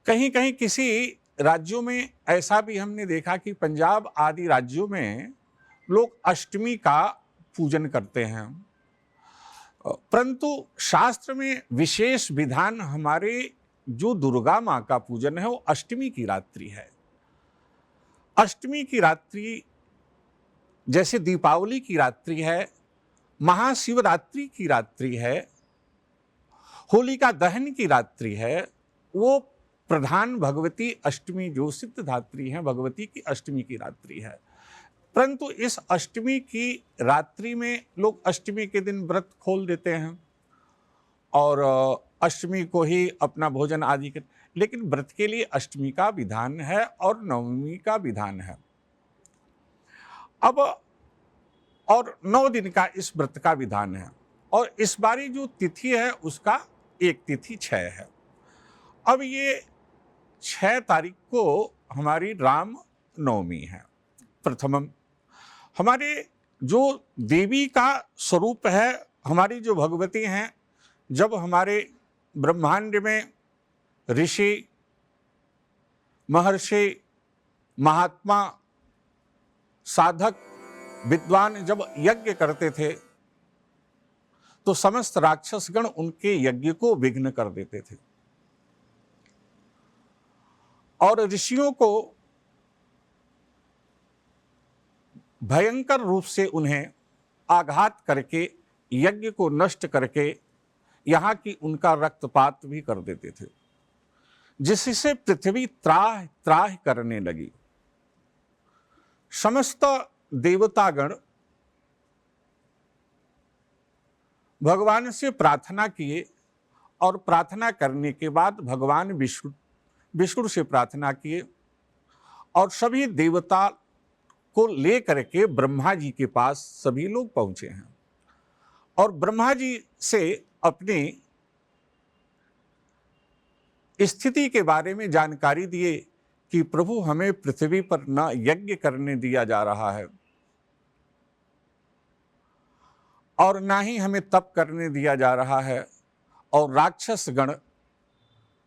कहीं कहीं किसी राज्यों में ऐसा भी हमने देखा कि पंजाब आदि राज्यों में लोग अष्टमी का पूजन करते हैं, परंतु शास्त्र में विशेष विधान हमारे जो दुर्गा माँ का पूजन है वो अष्टमी की रात्रि है। अष्टमी की रात्रि जैसे दीपावली की रात्रि है, महाशिवरात्रि की रात्रि है, होलिका दहन की रात्रि है, वो प्रधान भगवती अष्टमी जो सिद्ध धात्री हैं भगवती की अष्टमी की रात्रि है। परंतु इस अष्टमी की रात्रि में लोग अष्टमी के दिन व्रत खोल देते हैं और अष्टमी को ही अपना भोजन आदि कर, लेकिन व्रत के लिए अष्टमी का विधान है और नवमी का विधान है। अब और 9 दिन का इस व्रत का विधान है और इस बारी जो तिथि है उसका एक तिथि 6 है। अब ये 6 तारीख को हमारी राम नवमी है। प्रथमम हमारे जो देवी का स्वरूप है, हमारी जो भगवती हैं, जब हमारे ब्रह्मांड में ऋषि महर्षि महात्मा साधक विद्वान जब यज्ञ करते थे तो समस्त राक्षसगण उनके यज्ञ को विघ्न कर देते थे और ऋषियों को भयंकर रूप से उन्हें आघात करके यज्ञ को नष्ट करके यहाँ की उनका रक्तपात भी कर देते थे, जिससे पृथ्वी त्राह त्राह करने लगी। समस्त देवतागण भगवान से प्रार्थना किए और प्रार्थना करने के बाद भगवान विष्णु से प्रार्थना किए और सभी देवता को लेकर के ब्रह्मा जी के पास सभी लोग पहुंचे हैं और ब्रह्मा जी से अपनी स्थिति के बारे में जानकारी दिए कि प्रभु हमें पृथ्वी पर न यज्ञ करने दिया जा रहा है और ना ही हमें तप करने दिया जा रहा है और राक्षस गण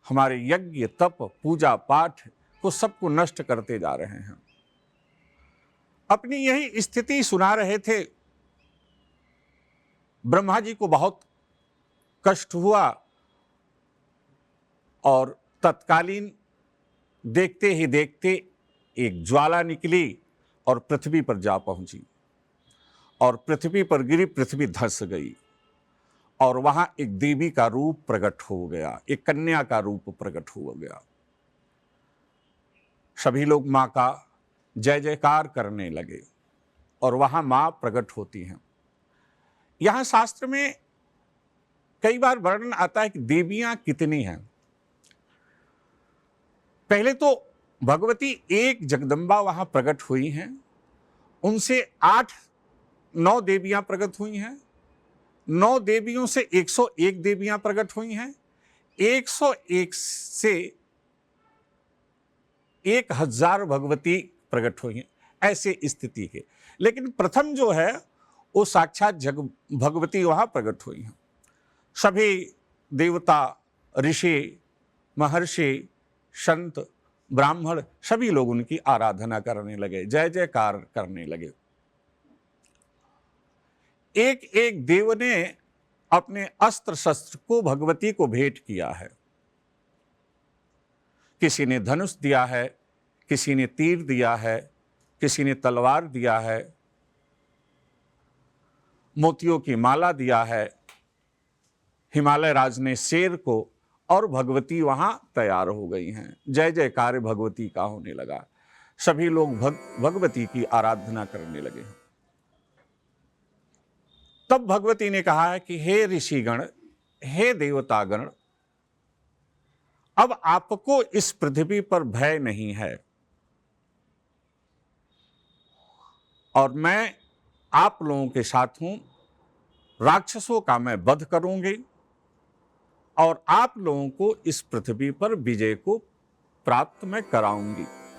हमारे यज्ञ तप पूजा पाठ को सबको नष्ट करते जा रहे हैं। अपनी यही स्थिति सुना रहे थे। ब्रह्मा जी को बहुत कष्ट हुआ और तत्कालीन देखते ही देखते एक ज्वाला निकली और पृथ्वी पर जा पहुंची और पृथ्वी पर गिरी, पृथ्वी धंस गई और वहां एक देवी का रूप प्रकट हो गया, एक कन्या का रूप प्रकट हो गया। सभी लोग मां का जय जयकार करने लगे और वहां मां प्रकट होती हैं। यहां शास्त्र में कई बार वर्णन आता है कि देवियां कितनी हैं। पहले तो भगवती एक जगदम्बा वहां प्रकट हुई हैं, उनसे 8-9 देवियां प्रकट हुई हैं, 9 देवियों से 101 देवियां प्रकट हुई हैं, 101 से 1000 भगवती प्रकट हुई हैं, ऐसे स्थिति के। लेकिन प्रथम जो है वो साक्षात भगवती वहां प्रकट हुई हैं। सभी देवता, ऋषि, महर्षि, संत, ब्राह्मण सभी लोग उनकी आराधना करने लगे, जय जयकार करने लगे। एक एक देव ने अपने अस्त्र शस्त्र को भगवती को भेंट किया है। किसी ने धनुष दिया है, किसी ने तीर दिया है, किसी ने तलवार दिया है, मोतियों की माला दिया है, हिमालय राज ने शेर को, और भगवती वहां तैयार हो गई हैं। जय जयकार भगवती का होने लगा। सभी लोग भगवती की आराधना करने लगे। तब भगवती ने कहा है कि हे ऋषिगण, हे देवतागण, अब आपको इस पृथ्वी पर भय नहीं है और मैं आप लोगों के साथ हूं। राक्षसों का मैं वध करूंगी और आप लोगों को इस पृथ्वी पर विजय को प्राप्त मैं कराऊंगी।